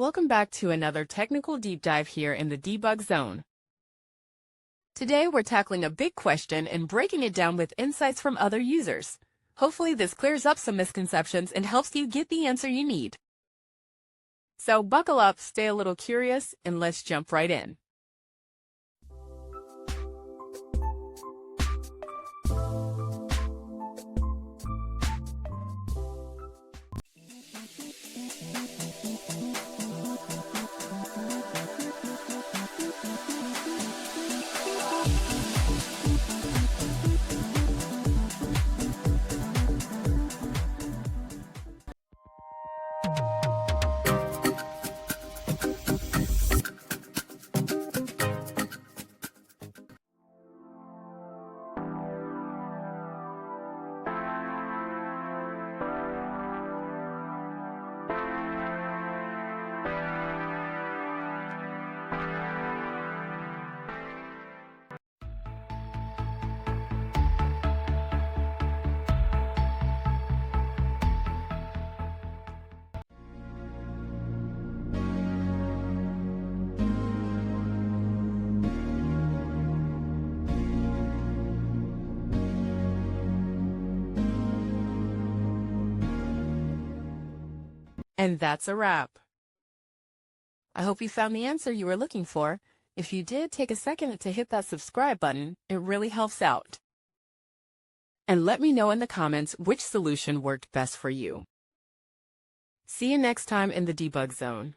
Welcome back to another technical deep dive here in the Debug Zone. Today we're tackling a big question and breaking it down with insights from other users. Hopefully this clears up some misconceptions and helps you get the answer you need. So buckle up, stay a little curious, and let's jump right in. And that's a wrap. I hope you found the answer you were looking for. If you did, take a second to hit that subscribe button. It really helps out. And let me know in the comments which solution worked best for you. See you next time in the Debug Zone.